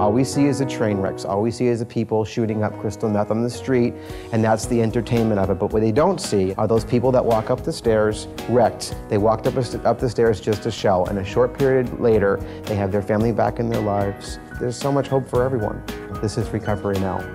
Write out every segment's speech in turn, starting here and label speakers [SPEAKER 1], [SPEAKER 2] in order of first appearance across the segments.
[SPEAKER 1] All we see is the train wrecks. All we see is the people shooting up crystal meth on the street, and that's the entertainment of it. But what they don't see are those people that walk up the stairs wrecked. They walked up the stairs just a shell, and a short period later, they have their family back in their lives. There's so much hope for everyone. This is Recovery Now.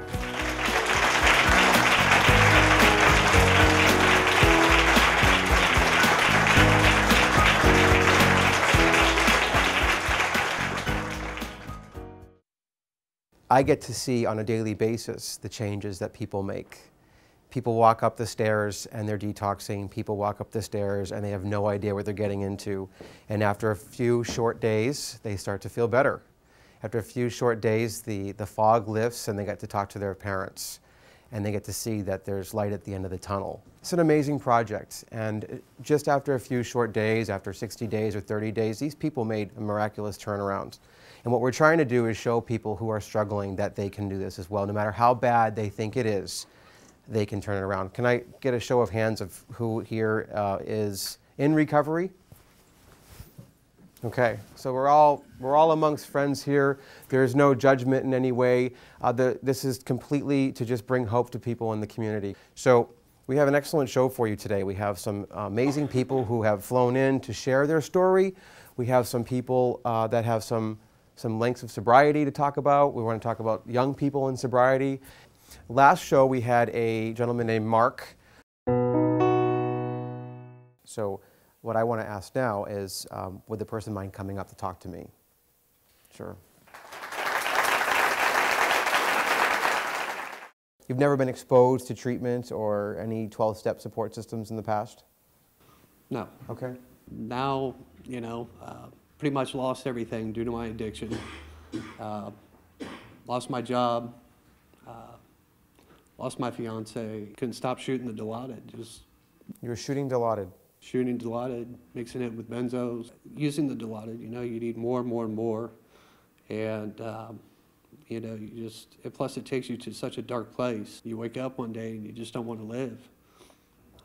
[SPEAKER 1] I get to see on a daily basis the changes that people make. People walk up the stairs and they're detoxing. People walk up the stairs and they have no idea what they're getting into. And after a few short days, they start to feel better. After a few short days, the fog lifts and they get to talk to their parents. And they get to see that there's light at the end of the tunnel. It's an amazing project. And just after a few short days, after 60 days or 30 days, these people made a miraculous turnaround. And what we're trying to do is show people who are struggling that they can do this as well. No matter how bad they think it is, they can turn it around. Can I get a show of hands of who here is in recovery? Okay, so we're all amongst friends here. There's no judgment in any way. This is completely to just bring hope to people in the community. So we have an excellent show for you today. We have some amazing people who have flown in to share their story. We have some people that have some lengths of sobriety to talk about. We want to talk about young people in sobriety. Last show we had a gentleman named Mark. So what I want to ask now is, would the person mind coming up to talk to me? Sure. You've never been exposed to treatment or any 12-step support systems in the past?
[SPEAKER 2] No.
[SPEAKER 1] Okay.
[SPEAKER 2] Now, you know, pretty much lost everything due to my addiction. Lost my job, lost my fiance, couldn't stop shooting the Dilaudid.
[SPEAKER 1] You were shooting Dilaudid?
[SPEAKER 2] Shooting Dilaudid, mixing it with benzos. Using the Dilaudid, you know, you need more and more and more. And, you know, plus it takes you to such a dark place. You wake up one day and you just don't want to live.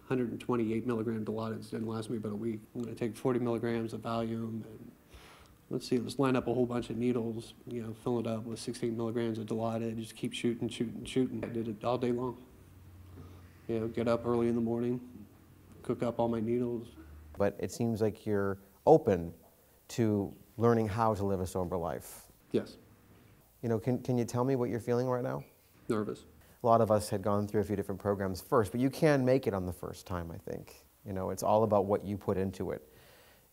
[SPEAKER 2] 128 milligram Dilaudid didn't last me but a week. I'm going to take 40 milligrams of Valium and let's line up a whole bunch of needles, you know, fill it up with 16 milligrams of Dilaudid, just keep shooting. I did it all day long. You know, get up early in the morning, cook up all my needles.
[SPEAKER 1] But it seems like you're open to learning how to live a sober life.
[SPEAKER 2] Yes.
[SPEAKER 1] You know, can you tell me what you're feeling right now?
[SPEAKER 2] Nervous.
[SPEAKER 1] A lot of us had gone through a few different programs first, but you can make it on the first time, I think. You know, it's all about what you put into it.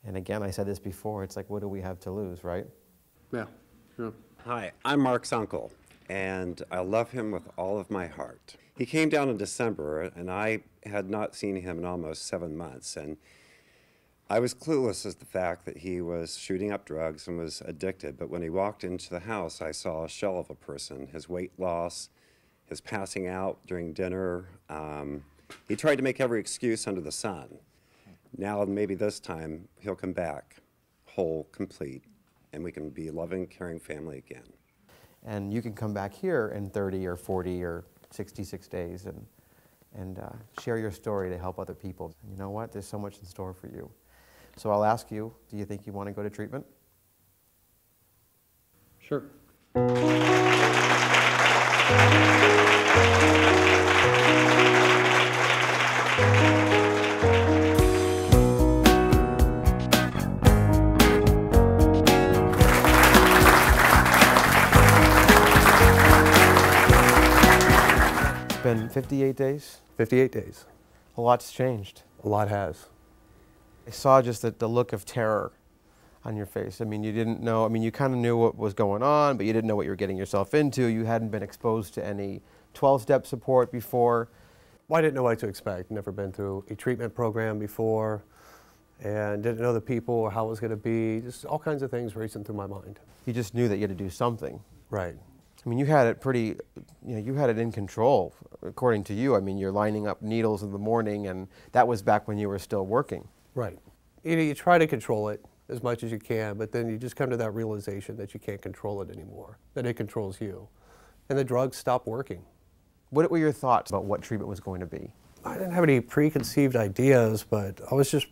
[SPEAKER 1] And again, I said this before, it's like, what do we have to lose, right?
[SPEAKER 2] Yeah, sure.
[SPEAKER 3] Hi, I'm Mark's uncle, and I love him with all of my heart. He came down in December, and I had not seen him in almost 7 months, and I was clueless as to the fact that he was shooting up drugs and was addicted, but when he walked into the house, I saw a shell of a person, his weight loss, his passing out during dinner. He tried to make every excuse under the sun. Now, maybe this time, he'll come back whole, complete, and we can be a loving, caring family again.
[SPEAKER 1] And you can come back here in 30 or 40 or 66 days and share your story to help other people. You know what? There's so much in store for you. So I'll ask you, do you think you want to go to treatment?
[SPEAKER 2] Sure.
[SPEAKER 1] Been 58 days?
[SPEAKER 4] 58 days.
[SPEAKER 1] A lot's changed.
[SPEAKER 4] A lot has.
[SPEAKER 1] I saw just the look of terror on your face. I mean, you didn't know, I mean, you kind of knew what was going on, but you didn't know what you were getting yourself into. You hadn't been exposed to any 12-step support before.
[SPEAKER 4] Well, I didn't know what to expect. Never been through a treatment program before, and didn't know the people or how it was going to be. Just all kinds of things racing through my mind.
[SPEAKER 1] You just knew that you had to do something.
[SPEAKER 4] Right.
[SPEAKER 1] I mean, you had it pretty, you know, you had it in control, according to you. I mean, you're lining up needles in the morning, and that was back when you were still working.
[SPEAKER 4] Right. You try to control it as much as you can, but then you just come to that realization that you can't control it anymore, that it controls you. And the drugs stop working.
[SPEAKER 1] What were your thoughts about what treatment was going to be?
[SPEAKER 4] I didn't have any preconceived ideas, but I was just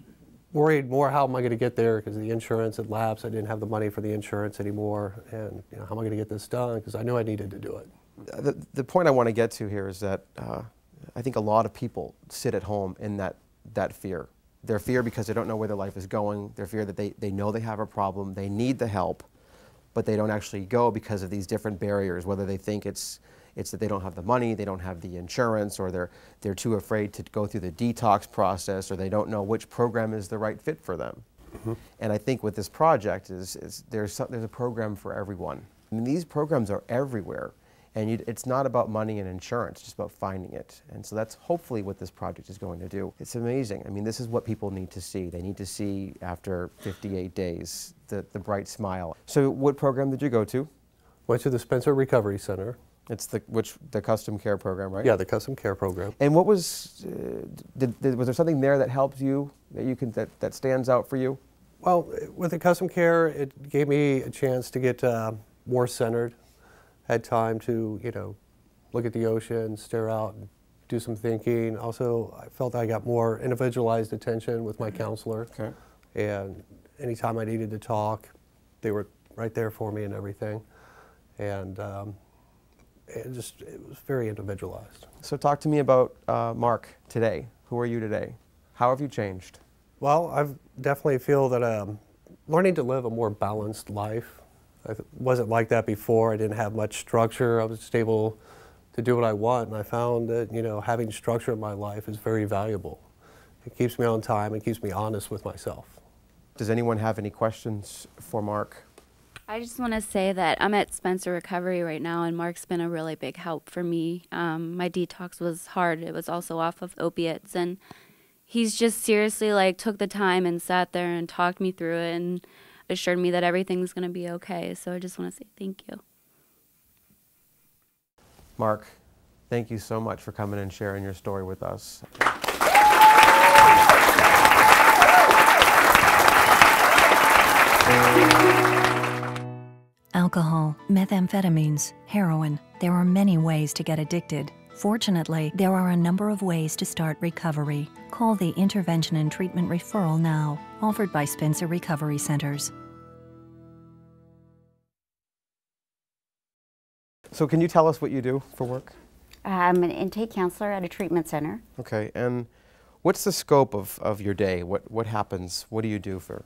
[SPEAKER 4] worried more how am I going to get there because the insurance had lapsed. I didn't have the money for the insurance anymore. And how am I going to get this done? Because I knew I needed to do it.
[SPEAKER 1] The point I want to get to here is that I think a lot of people sit at home in that fear. Their fear because they don't know where their life is going. Their fear that they know they have a problem, they need the help, but they don't actually go because of these different barriers, whether they think it's that they don't have the money, they don't have the insurance, or they're too afraid to go through the detox process, or they don't know which program is the right fit for them. Mm-hmm. And I think with this project there's a program for everyone. I mean, these programs are everywhere. And it's not about money and insurance, it's just about finding it. And so that's hopefully what this project is going to do. It's amazing. I mean, this is what people need to see. They need to see, after 58 days, the bright smile. So what program did you go to?
[SPEAKER 4] Went to the Spencer Recovery Center.
[SPEAKER 1] It's the custom care program, right?
[SPEAKER 4] Yeah, the custom care program.
[SPEAKER 1] And what was, was there something there that helped you, that stands out for you?
[SPEAKER 4] Well, with the custom care, it gave me a chance to get more centered. Had time to, look at the ocean, stare out, and do some thinking. Also, I felt I got more individualized attention with my counselor. Okay. And anytime I needed to talk, they were right there for me and everything. And it was very individualized.
[SPEAKER 1] So talk to me about Mark today. Who are you today? How have you changed?
[SPEAKER 4] Well, I definitely feel that learning to live a more balanced life. I wasn't like that before. I didn't have much structure. I was just able to do what I want, and I found that having structure in my life is very valuable. It keeps me on time. It keeps me honest with myself.
[SPEAKER 1] Does anyone have any questions for Mark?
[SPEAKER 5] I just want to say that I'm at Spencer Recovery right now, and Mark's been a really big help for me. My detox was hard. It was also off of opiates, and he's just seriously took the time and sat there and talked me through it and assured me that everything's going to be okay. So I just want to say thank you.
[SPEAKER 1] Mark, thank you so much for coming and sharing your story with us.
[SPEAKER 6] Alcohol, methamphetamines, heroin. There are many ways to get addicted. Fortunately, there are a number of ways to start recovery. Call the Intervention and Treatment Referral Now, offered by Spencer Recovery Centers.
[SPEAKER 1] So can you tell us what you do for work?
[SPEAKER 7] I'm an intake counselor at a treatment center.
[SPEAKER 1] Okay, and what's the scope of your day? What happens? What do you do for?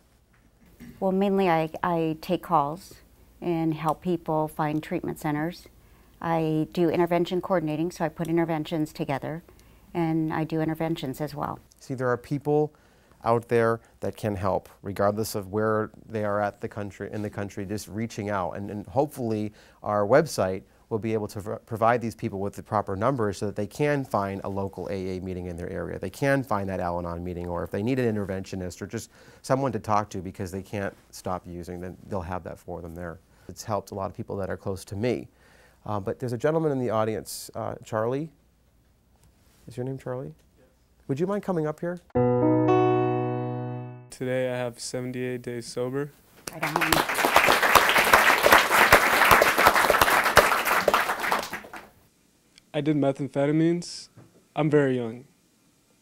[SPEAKER 7] Well, mainly I take calls and help people find treatment centers. I do intervention coordinating, so I put interventions together, and I do interventions as well.
[SPEAKER 1] See, there are people out there that can help, regardless of where they are in the country, just reaching out. And hopefully our website will be able to provide these people with the proper numbers so that they can find a local AA meeting in their area. They can find that Al-Anon meeting, or if they need an interventionist or just someone to talk to because they can't stop using, then they'll have that for them there. It's helped a lot of people that are close to me. But there's a gentleman in the audience, Charlie. Is your name Charlie? Yes. Would you mind coming up here?
[SPEAKER 8] Today I have 78 days sober.
[SPEAKER 7] Right on.
[SPEAKER 8] I did methamphetamines. I'm very young.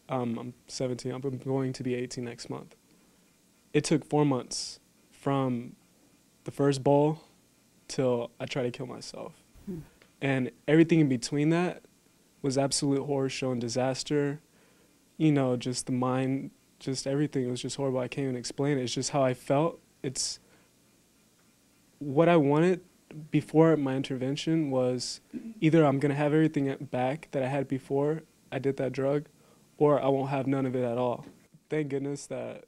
[SPEAKER 8] I'm 17. I'm going to be 18 next month. It took 4 months from the first bowl till I tried to kill myself. And everything in between that was absolute horror show and disaster. Just the mind, just everything. It was just horrible. I can't even explain it. It's just how I felt. It's what I wanted before my intervention was either I'm going to have everything back that I had before I did that drug, or I won't have none of it at all. Thank goodness that,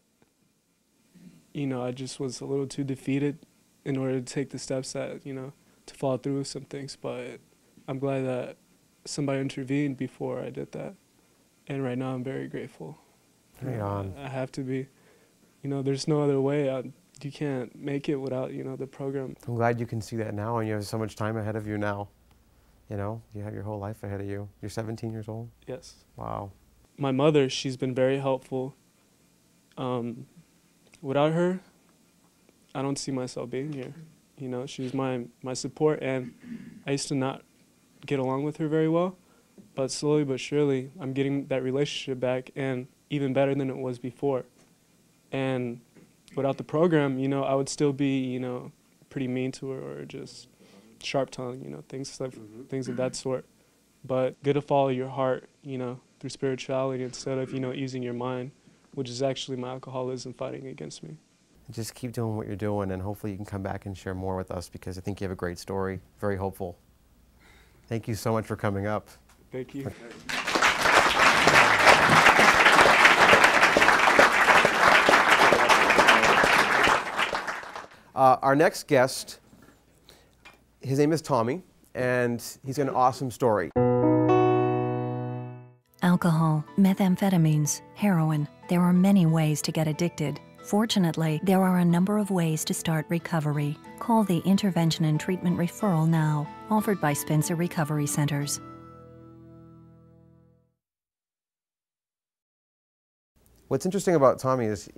[SPEAKER 8] I just was a little too defeated in order to take the steps that, to follow through with some things. But I'm glad that somebody intervened before I did that. And right now I'm very grateful.
[SPEAKER 1] Right on.
[SPEAKER 8] I have to be. There's no other way. You can't make it without, the program.
[SPEAKER 1] I'm glad you can see that now, and you have so much time ahead of you now. You have your whole life ahead of you. You're 17 years old?
[SPEAKER 8] Yes.
[SPEAKER 1] Wow.
[SPEAKER 8] My mother, she's been very helpful. Without her, I don't see myself being here. She's my support, and I used to not get along with her very well, but slowly but surely, I'm getting that relationship back, and even better than it was before. And without the program, you know, I would still be, you know, pretty mean to her or just sharp tongue, you know, things of that sort. But good to follow your heart, you know, through spirituality instead of, you know, using your mind, which is actually my alcoholism fighting against me.
[SPEAKER 1] Just keep doing what you're doing, and hopefully you can come back and share more with us, because I think you have a great story, very hopeful. Thank you so much for coming up.
[SPEAKER 8] Thank you.
[SPEAKER 1] Our next guest, his name is Tommy, and he's got an awesome story.
[SPEAKER 6] Alcohol, methamphetamines, heroin. There are many ways to get addicted. Fortunately, there are a number of ways to start recovery. Call the Intervention and Treatment Referral Now, offered by Spencer Recovery Centers.
[SPEAKER 1] What's interesting about Tommy is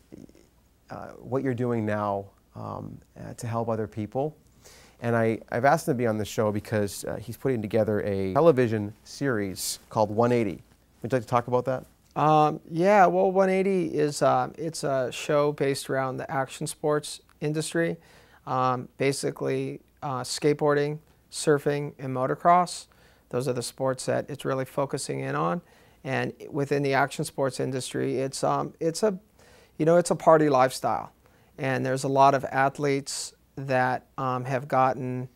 [SPEAKER 1] what you're doing now to help other people. And I've asked him to be on the show because he's putting together a television series called 180. Would you like to talk about that?
[SPEAKER 9] Yeah, well, 180 is it's a show based around the action sports industry, basically skateboarding, surfing, and motocross. Those are the sports that it's really focusing in on. And within the action sports industry, it's a party lifestyle, and there's a lot of athletes that have gotten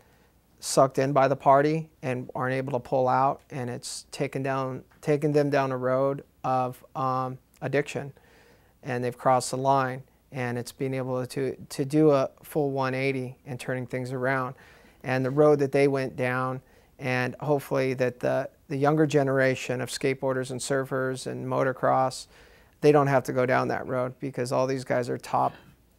[SPEAKER 9] sucked in by the party and aren't able to pull out, and it's taken them down a road of addiction, and they've crossed the line, and it's being able to do a full 180 and turning things around, and the road that they went down, and hopefully that the younger generation of skateboarders and surfers and motocross, they don't have to go down that road, because all these guys are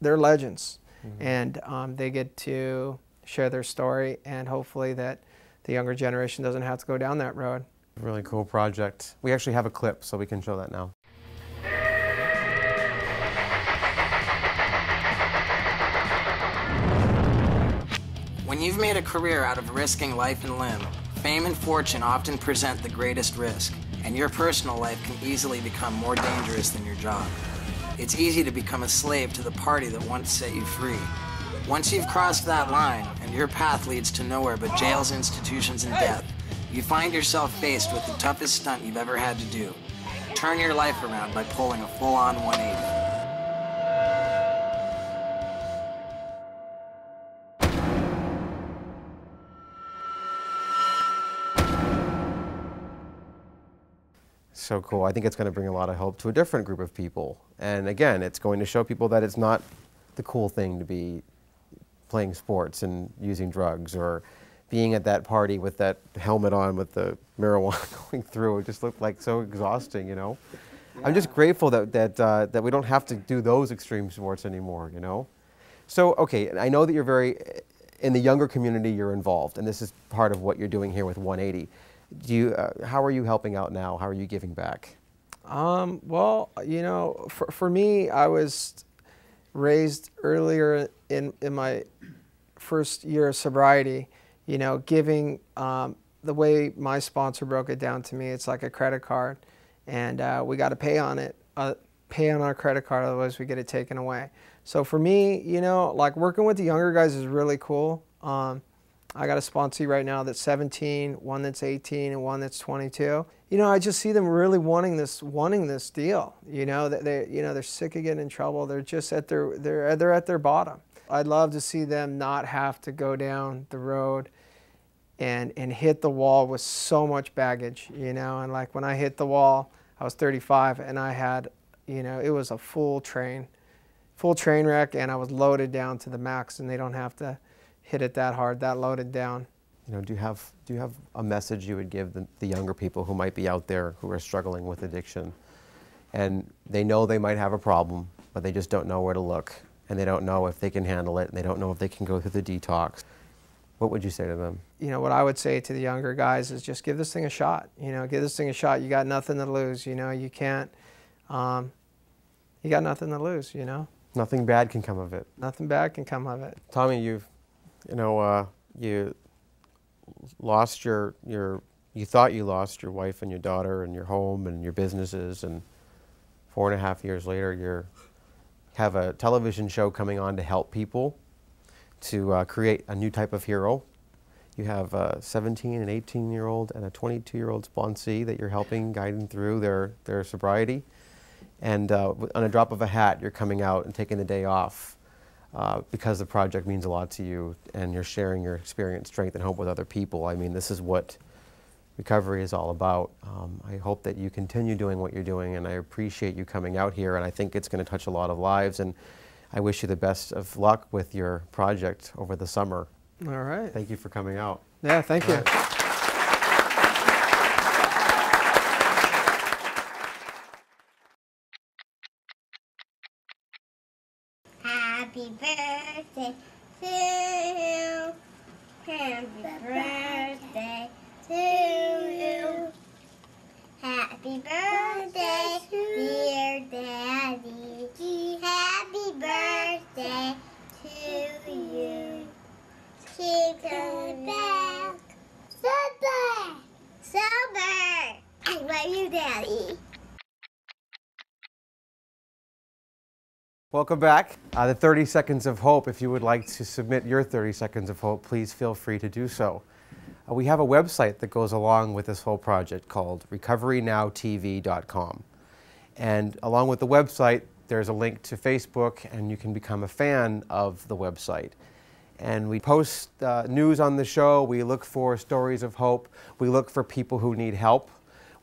[SPEAKER 9] they're legends. Mm-hmm. And they get to share their story, and hopefully that the younger generation doesn't have to go down that road.
[SPEAKER 1] Really cool project. We actually have a clip, so we can show that now.
[SPEAKER 10] When you've made a career out of risking life and limb, fame and fortune often present the greatest risk, and your personal life can easily become more dangerous than your job. It's easy to become a slave to the party that once set you free. Once you've crossed that line, and your path leads to nowhere but jails, institutions, and death, you find yourself faced with the toughest stunt you've ever had to do. Turn your life around by pulling a full-on 180.
[SPEAKER 1] So cool. I think it's going to bring a lot of hope to a different group of people. And again, it's going to show people that it's not the cool thing to be playing sports and using drugs or being at that party with that helmet on with the marijuana going through. It just looked like so exhausting, you know. Yeah. I'm just grateful that we don't have to do those extreme sports anymore, you know. So, okay, I know that you're very, in the younger community you're involved, and this is part of what you're doing here with 180. How are you helping out now? How are you giving back?
[SPEAKER 9] Well, you know, for me, I was raised earlier in my first year of sobriety, you know, giving, the way my sponsor broke it down to me, it's like a credit card, and we got to pay on it, pay on our credit card, otherwise we get it taken away. So for me, you know, like working with the younger guys is really cool. I got a sponsee right now that's 17, one that's 18, and one that's 22. You know, I just see them really wanting this deal. You know, that they're sick of getting in trouble. They're just they're at their bottom. I'd love to see them not have to go down the road and hit the wall with so much baggage. You know, and like when I hit the wall, I was 35, and I had, you know, it was a full train wreck, and I was loaded down to the max, and they don't have to hit it that hard, that loaded down.
[SPEAKER 1] You know, do you have a message you would give the younger people who might be out there who are struggling with addiction, and they know they might have a problem, but they just don't know where to look, and they don't know if they can handle it, and they don't know if they can go through the detox? What would you say to them? You
[SPEAKER 9] know, what I would say to the younger guys is just give this thing a shot. You know, give this thing a shot. You got nothing to lose. You know, you can't. You got nothing to lose. You know.
[SPEAKER 1] Nothing bad can come of it.
[SPEAKER 9] Nothing bad can come of it.
[SPEAKER 1] Tommy, you lost you thought you lost your wife and your daughter and your home and your businesses, and 4.5 years later you're have a television show coming on to help people, to create a new type of hero. You have a 17 and 18-year-old and a 22-year-old sponsee that you're helping, guiding through their sobriety. And on a drop of a hat, you're coming out and taking the day off because the project means a lot to you, and you're sharing your experience, strength, and hope with other people. I mean, this is what recovery is all about. I hope that you continue doing what you're doing, and I appreciate you coming out here, and I think it's going to touch a lot of lives, and I wish you the best of luck with your project over the summer.
[SPEAKER 9] All right.
[SPEAKER 1] Thank you for coming out.
[SPEAKER 9] Yeah, thank you.
[SPEAKER 11] Happy birthday to you. Happy birthday to you. Happy birthday, dear Daddy. Happy birthday to you. Keep coming back. Sober. Sober. I love you, Daddy.
[SPEAKER 1] Welcome back. The 30 Seconds of Hope. If you would like to submit your 30 Seconds of Hope, please feel free to do so. We have a website that goes along with this whole project called RecoveryNowTV.com. And along with the website, there's a link to Facebook, and you can become a fan of the website. And we post news on the show. We look for stories of hope. We look for people who need help.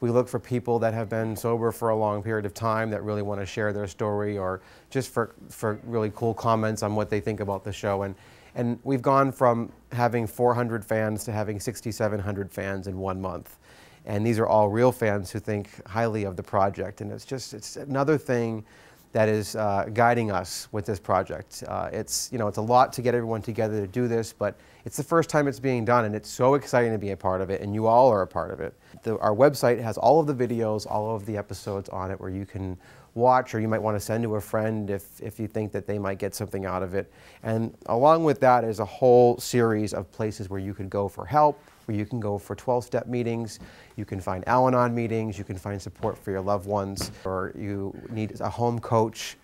[SPEAKER 1] We look for people that have been sober for a long period of time that really want to share their story, or just for really cool comments on what they think about the show. And we've gone from having 400 fans to having 6,700 fans in 1 month. And these are all real fans who think highly of the project. And it's another thing that is guiding us with this project. It's a lot to get everyone together to do this, but it's the first time it's being done, and it's so exciting to be a part of it, and you all are a part of it. Our website has all of the videos, all of the episodes on it where you can watch, or you might want to send to a friend if you think that they might get something out of it. And along with that is a whole series of places where you could go for help, where you can go for 12-step meetings, you can find Al-Anon meetings, you can find support for your loved ones, or you need a home coach.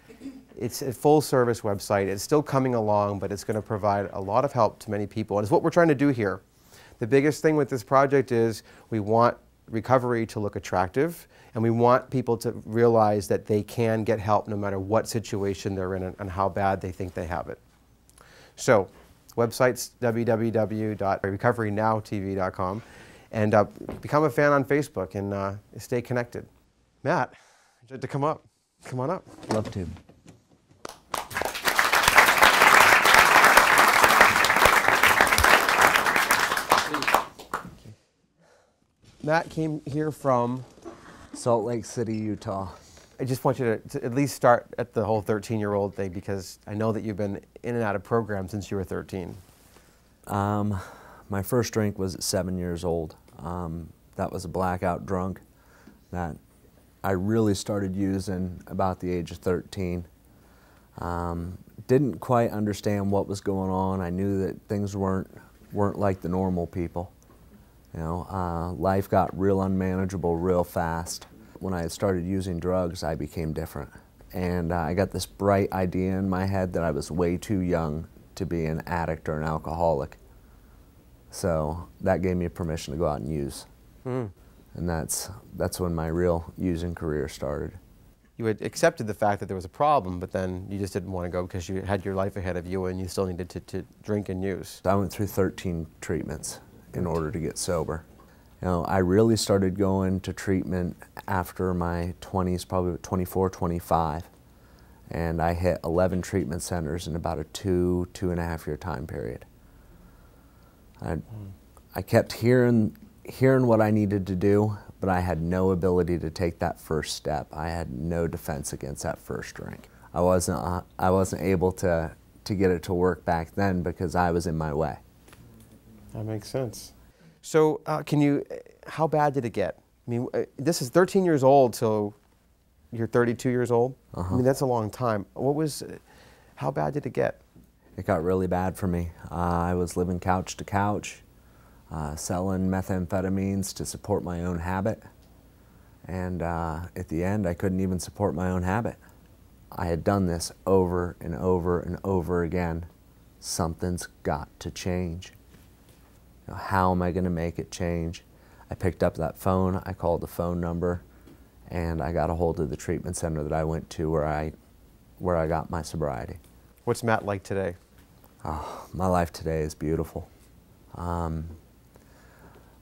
[SPEAKER 1] It's a full-service website. It's still coming along, but it's going to provide a lot of help to many people. And it's what we're trying to do here. The biggest thing with this project is we want recovery to look attractive, and we want people to realize that they can get help no matter what situation they're in and how bad they think they have it. So, website's www.recoverynowtv.com, and become a fan on Facebook and stay connected. Matt, would you like to come up? Come on up.
[SPEAKER 12] Love to.
[SPEAKER 1] Matt came here from
[SPEAKER 12] Salt Lake City, Utah.
[SPEAKER 1] I just want you to at least start at the whole 13-year-old thing, because I know that you've been in and out of programs since you were 13.
[SPEAKER 12] My first drink was at 7 years old. That was a blackout drunk that I really started using about the age of 13. Didn't quite understand what was going on. I knew that things weren't like the normal people. You know, life got real unmanageable real fast. When I started using drugs, I became different. And I got this bright idea in my head that I was way too young to be an addict or an alcoholic. So that gave me permission to go out and use. And that's when my real using career started.
[SPEAKER 1] You had accepted the fact that there was a problem, but then you just didn't want to go because you had your life ahead of you and you still needed to drink and use.
[SPEAKER 12] I went through 13 treatments in order to get sober. You know, I really started going to treatment after my 20s, probably 24, 25. And I hit 11 treatment centers in about a 2.5 year time period. I kept hearing what I needed to do, but I had no ability to take that first step. I had no defense against that first drink. I wasn't able to get it to work back then because I was in my way.
[SPEAKER 1] That makes sense. So how bad did it get? I mean, this is 13 years old, so you're 32 years old? I mean, that's a long time. How bad did it get?
[SPEAKER 12] It got really bad for me. I was living couch to couch, selling methamphetamines to support my own habit. And at the end, I couldn't even support my own habit. I had done this over and over and over again. Something's got to change. You know, how am I going to make it change? I picked up that phone, I called the phone number, and I got a hold of the treatment center that I went to where I got my sobriety.
[SPEAKER 1] What's Matt like today?
[SPEAKER 12] Oh, my life today is beautiful.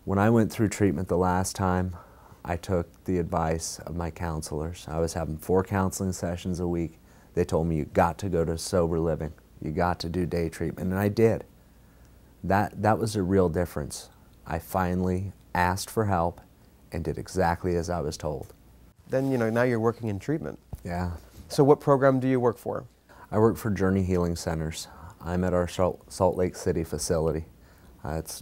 [SPEAKER 12] When I went through treatment the last time, I took the advice of my counselors. I was having 4 counseling sessions a week. They told me, you got to go to sober living. You got to do day treatment, and I did. That was a real difference. I finally asked for help and did exactly as I was told.
[SPEAKER 1] Then, you know, now you're working in treatment.
[SPEAKER 12] Yeah.
[SPEAKER 1] So what program do you work for?
[SPEAKER 12] I work for Journey Healing Centers. I'm at our Salt Lake City facility.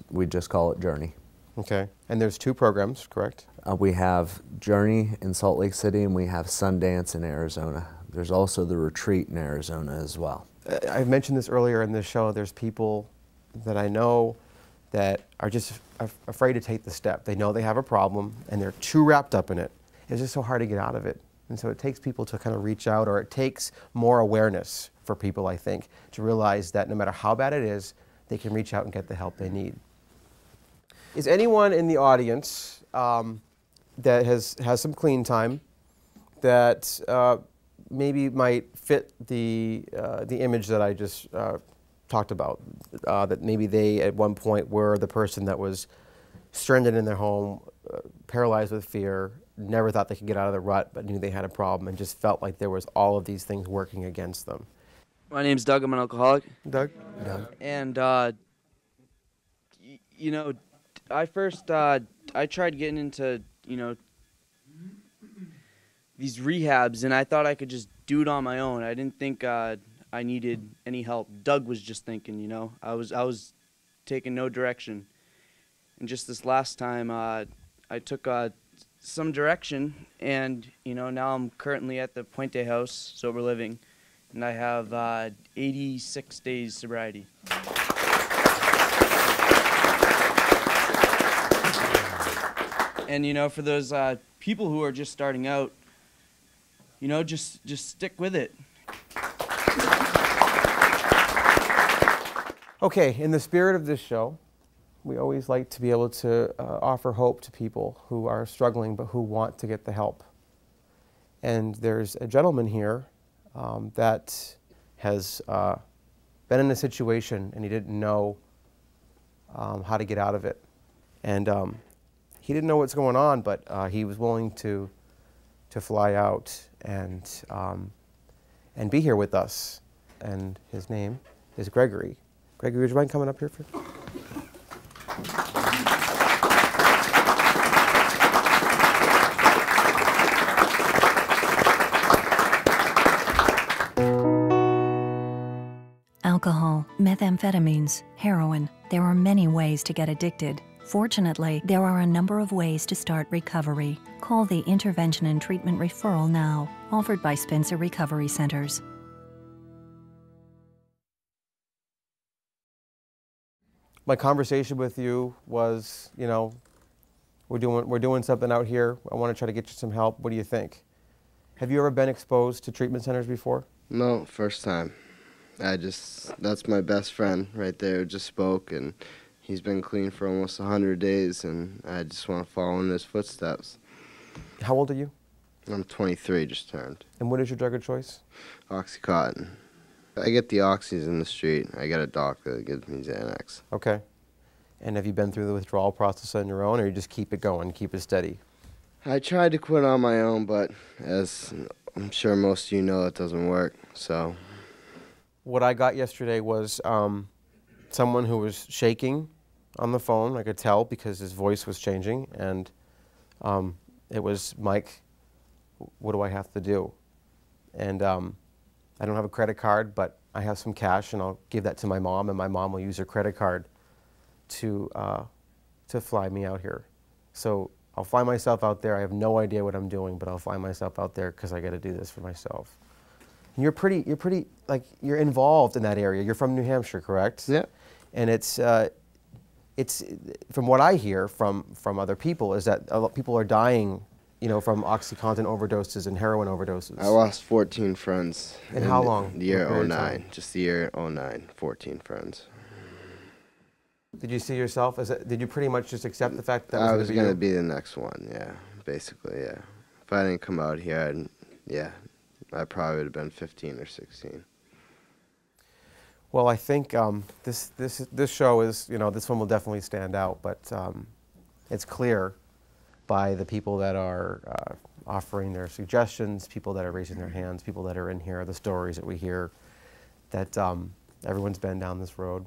[SPEAKER 12] We just call it Journey.
[SPEAKER 1] Okay. And there's 2 programs, correct?
[SPEAKER 12] We have Journey in Salt Lake City, and we have Sundance in Arizona. There's also the retreat in Arizona as well.
[SPEAKER 1] I mentioned this earlier in this show. There's people that I know that are just afraid to take the step. They know they have a problem, and they're too wrapped up in it. It's just so hard to get out of it. And so it takes people to kind of reach out, or it takes more awareness for people, I think, to realize that no matter how bad it is, they can reach out and get the help they need. Is anyone in the audience that has some clean time that maybe might fit the image that I just talked about? That maybe they at one point were the person that was stranded in their home, paralyzed with fear, never thought they could get out of the rut, but knew they had a problem and just felt like there was all of these things working against them.
[SPEAKER 13] My name's Doug. I'm an alcoholic.
[SPEAKER 1] Doug?
[SPEAKER 13] And, you know, I tried getting into, you know, these rehabs, and I thought I could just do it on my own. I didn't think I needed any help. Doug was just thinking, you know. I was taking no direction. And just this last time, I took some direction, and, you know, now I'm currently at the Puente House, sober living, and I have 86 days sobriety. And, you know, for those people who are just starting out, you know, just stick with it.
[SPEAKER 1] Okay, in the spirit of this show, we always like to be able to offer hope to people who are struggling but who want to get the help. And there's a gentleman here that has been in a situation and he didn't know how to get out of it. And he didn't know what's going on, but he was willing to fly out and be here with us. And his name is Gregory. Gregory, would you mind coming up here for?
[SPEAKER 6] Alcohol, methamphetamines, heroin. There are many ways to get addicted. Fortunately, there are a number of ways to start recovery. Call the Intervention and Treatment Referral Now, offered by Spencer Recovery Centers.
[SPEAKER 1] My conversation with you was, you know, we're doing something out here. I want to try to get you some help. What do you think? Have you ever been exposed to treatment centers before?
[SPEAKER 14] No, first time. That's my best friend right there, just spoke, and he's been clean for almost 100 days, and I just want to follow in his footsteps.
[SPEAKER 1] How old are you?
[SPEAKER 14] I'm 23, just turned.
[SPEAKER 1] And what is your drug of choice?
[SPEAKER 14] OxyContin. I get the oxys in the street. I got a doctor that gives me Xanax.
[SPEAKER 1] Okay. And have you been through the withdrawal process on your own, or you just keep it going, keep it steady?
[SPEAKER 14] I tried to quit on my own, but as I'm sure most of you know, it doesn't work, so.
[SPEAKER 1] What I got yesterday was someone who was shaking on the phone. I could tell because his voice was changing, and it was, Mike, what do I have to do? And I don't have a credit card, but I have some cash, and I'll give that to my mom, and my mom will use her credit card to fly me out here. So I'll fly myself out there. I have no idea what I'm doing, but I'll fly myself out there because I got to do this for myself. And you're pretty, like, you're involved in that area. You're from New Hampshire, correct?
[SPEAKER 14] Yeah.
[SPEAKER 1] And it's from what I hear from other people is that a lot of people are dying you know, from OxyContin overdoses and heroin overdoses?
[SPEAKER 14] I lost 14 friends.
[SPEAKER 1] In how long?
[SPEAKER 14] The year
[SPEAKER 1] What period of
[SPEAKER 14] 09.
[SPEAKER 1] time?
[SPEAKER 14] Just the year 09, 14 friends.
[SPEAKER 1] Did you see yourself as did you pretty much just accept the fact that
[SPEAKER 14] I was going to
[SPEAKER 1] be
[SPEAKER 14] be the next one, yeah, basically, yeah. If I didn't come out here, I probably would have been 15 or 16.
[SPEAKER 1] Well, I think this show is, you know, this one will definitely stand out, but it's clear by the people that are offering their suggestions, people that are raising their hands, people that are in here, the stories that we hear, that everyone's been down this road.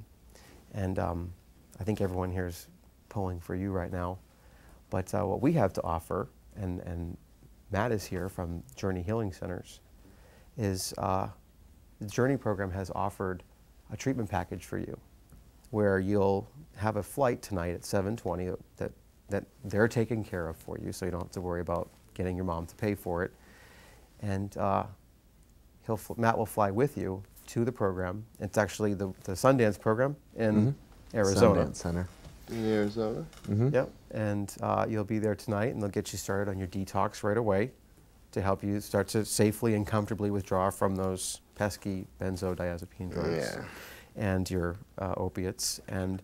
[SPEAKER 1] And I think everyone here is pulling for you right now. But what we have to offer, and Matt is here from Journey Healing Centers, is the Journey program has offered a treatment package for you, where you'll have a flight tonight at 7:20 that they're taking care of for you, so you don't have to worry about getting your mom to pay for it. And Matt will fly with you to the program. It's actually the Sundance program in Arizona.
[SPEAKER 12] Sundance Center.
[SPEAKER 14] In Arizona?
[SPEAKER 1] Yep, and you'll be there tonight, and they'll get you started on your detox right away to help you start to safely and comfortably withdraw from those pesky benzodiazepine drugs and your opiates. And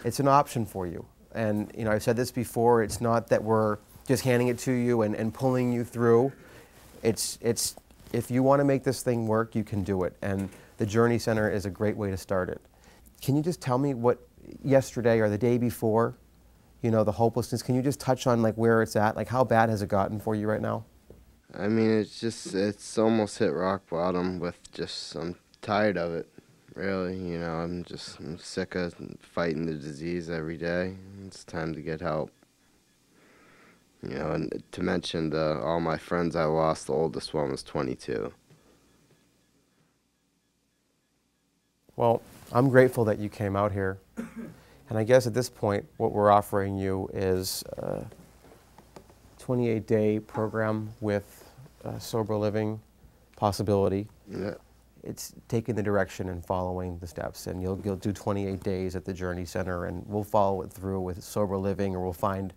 [SPEAKER 1] it's an option for you. And you know, I've said this before, it's not that we're just handing it to you and pulling you through. It's if you want to make this thing work, you can do it. And the Journey Center is a great way to start it. Can you just tell me what yesterday or the day before, you know, the hopelessness, can you just touch on like where it's at? Like how bad has it gotten for you right now?
[SPEAKER 14] I mean, it's almost hit rock bottom with I'm tired of it, really. You know, I'm sick of fighting the disease every day. It's time to get help. You know, and to mention all my friends I lost, the oldest one was 22.
[SPEAKER 1] Well, I'm grateful that you came out here. And I guess at this point, what we're offering you is a 28-day program with sober living possibility.
[SPEAKER 14] Yeah.
[SPEAKER 1] It's taking the direction and following the steps. And you'll do 28 days at the Journey Center, and we'll follow it through with sober living, or we'll find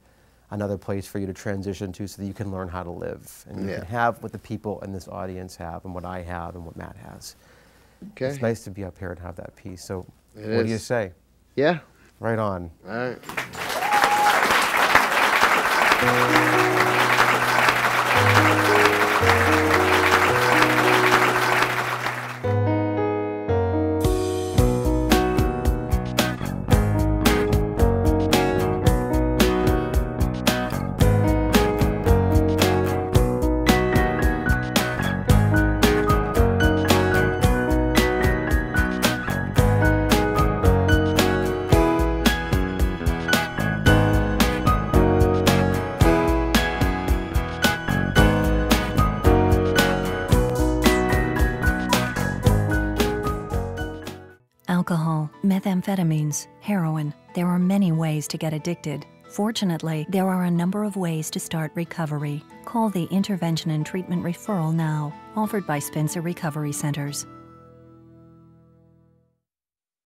[SPEAKER 1] another place for you to transition to so that you can learn how to live. And you can have what the people in this audience have, and what I have, and what Matt has.
[SPEAKER 14] Okay.
[SPEAKER 1] It's nice to be up here and have that peace. So
[SPEAKER 14] It
[SPEAKER 1] what
[SPEAKER 14] is.
[SPEAKER 1] do you say?
[SPEAKER 14] Yeah.
[SPEAKER 1] Right on.
[SPEAKER 14] All right.
[SPEAKER 6] Alcohol, methamphetamines, heroin. There are many ways to get addicted. Fortunately, there are a number of ways to start recovery. Call the Intervention and Treatment Referral Now, offered by Spencer Recovery Centers.